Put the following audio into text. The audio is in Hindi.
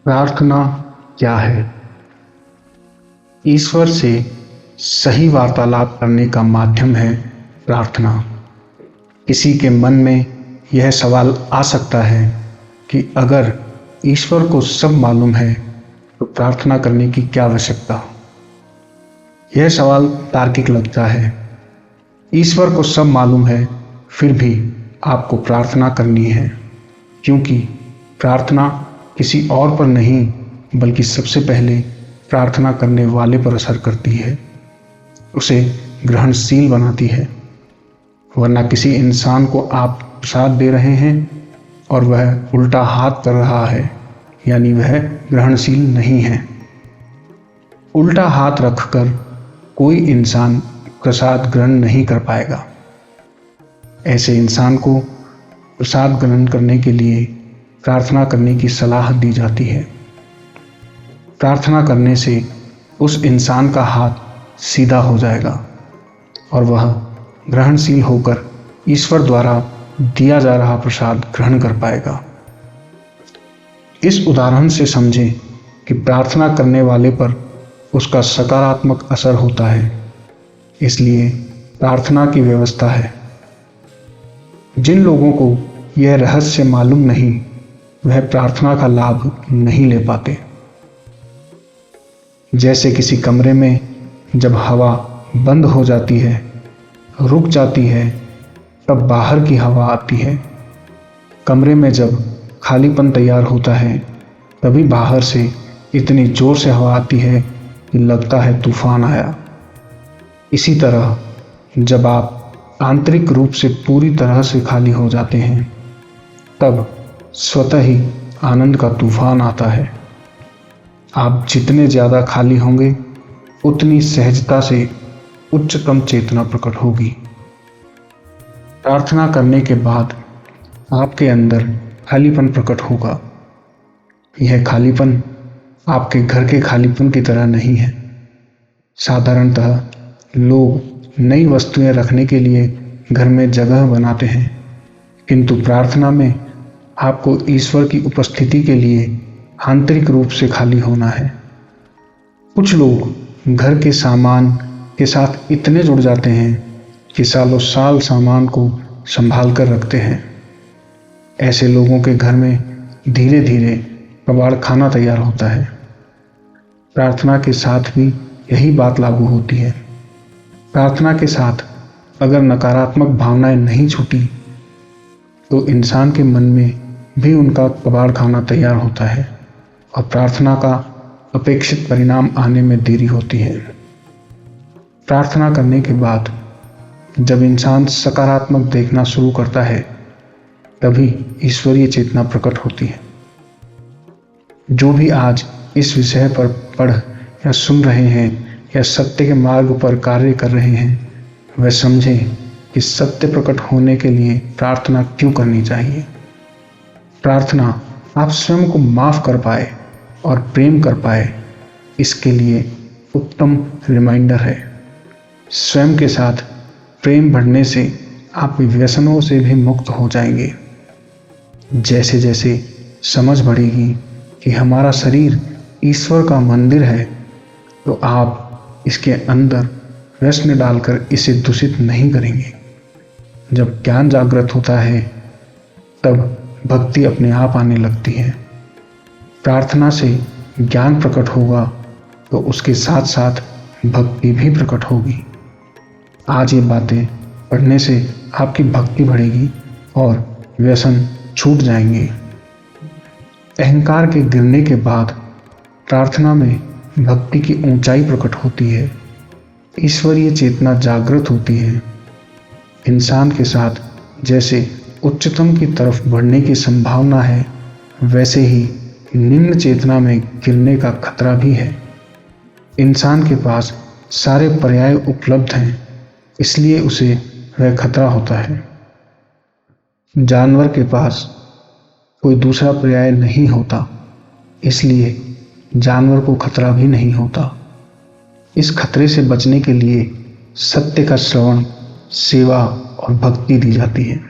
प्रार्थना क्या है? ईश्वर से सही वार्तालाप करने का माध्यम है प्रार्थना। किसी के मन में यह सवाल आ सकता है कि अगर ईश्वर को सब मालूम है तो प्रार्थना करने की क्या आवश्यकता? यह सवाल तार्किक लगता है। ईश्वर को सब मालूम है, फिर भी आपको प्रार्थना करनी है, क्योंकि प्रार्थना किसी और पर नहीं बल्कि सबसे पहले प्रार्थना करने वाले पर असर करती है, उसे ग्रहणशील बनाती है। वरना किसी इंसान को आप प्रसाद दे रहे हैं और वह उल्टा हाथ कर रहा है, यानी वह ग्रहणशील नहीं है। उल्टा हाथ रखकर कोई इंसान प्रसाद ग्रहण नहीं कर पाएगा। ऐसे इंसान को प्रसाद ग्रहण करने के लिए प्रार्थना करने की सलाह दी जाती है। प्रार्थना करने से उस इंसान का हाथ सीधा हो जाएगा और वह ग्रहणशील होकर ईश्वर द्वारा दिया जा रहा प्रसाद ग्रहण कर पाएगा। इस उदाहरण से समझें कि प्रार्थना करने वाले पर उसका सकारात्मक असर होता है, इसलिए प्रार्थना की व्यवस्था है। जिन लोगों को यह रहस्य मालूम नहीं, वह प्रार्थना का लाभ नहीं ले पाते। जैसे किसी कमरे में जब हवा बंद हो जाती है, रुक जाती है, तब बाहर की हवा आती है। कमरे में जब खालीपन तैयार होता है, तभी बाहर से इतनी जोर से हवा आती है कि लगता है तूफान आया। इसी तरह जब आप आंतरिक रूप से पूरी तरह से खाली हो जाते हैं, तब स्वतः ही आनंद का तूफान आता है। आप जितने ज़्यादा खाली होंगे, उतनी सहजता से उच्चतम चेतना प्रकट होगी। प्रार्थना करने के बाद आपके अंदर खालीपन प्रकट होगा। यह खालीपन आपके घर के खालीपन की तरह नहीं है। साधारणतः लोग नई वस्तुएं रखने के लिए घर में जगह बनाते हैं, किंतु प्रार्थना में आपको ईश्वर की उपस्थिति के लिए आंतरिक रूप से खाली होना है। कुछ लोग घर के सामान के साथ इतने जुड़ जाते हैं कि सालों साल सामान को संभाल कर रखते हैं। ऐसे लोगों के घर में धीरे धीरे कबाड़ खाना तैयार होता है। प्रार्थना के साथ भी यही बात लागू होती है। प्रार्थना के साथ अगर नकारात्मक भावनाएं नहीं छूटी, तो इंसान के मन में भी उनका कबाड़ खाना तैयार होता है और प्रार्थना का अपेक्षित परिणाम आने में देरी होती है। प्रार्थना करने के बाद जब इंसान सकारात्मक देखना शुरू करता है, तभी ईश्वरीय चेतना प्रकट होती है। जो भी आज इस विषय पर पढ़ या सुन रहे हैं या सत्य के मार्ग पर कार्य कर रहे हैं, वह समझें कि सत्य प्रकट होने के लिए प्रार्थना क्यों करनी चाहिए। प्रार्थना आप स्वयं को माफ कर पाए और प्रेम कर पाए, इसके लिए उत्तम रिमाइंडर है। स्वयं के साथ प्रेम बढ़ने से आप व्यसनों से भी मुक्त हो जाएंगे। जैसे जैसे समझ बढ़ेगी कि हमारा शरीर ईश्वर का मंदिर है, तो आप इसके अंदर व्यसन डालकर इसे दूषित नहीं करेंगे। जब ज्ञान जागृत होता है, तब भक्ति अपने आप आने लगती है। प्रार्थना से ज्ञान प्रकट होगा तो उसके साथ साथ भक्ति भी प्रकट होगी। आज ये बातें पढ़ने से आपकी भक्ति बढ़ेगी और व्यसन छूट जाएंगे। अहंकार के गिरने के बाद प्रार्थना में भक्ति की ऊंचाई प्रकट होती है। ईश्वरीय चेतना जागृत होती है। इंसान के साथ जैसे उच्चतम की तरफ बढ़ने की संभावना है, वैसे ही निम्न चेतना में गिरने का खतरा भी है। इंसान के पास सारे पर्याय उपलब्ध हैं, इसलिए उसे वह खतरा होता है। जानवर के पास कोई दूसरा पर्याय नहीं होता, इसलिए जानवर को खतरा भी नहीं होता। इस खतरे से बचने के लिए सत्य का श्रवण, सेवा और भक्ति दी जाती है।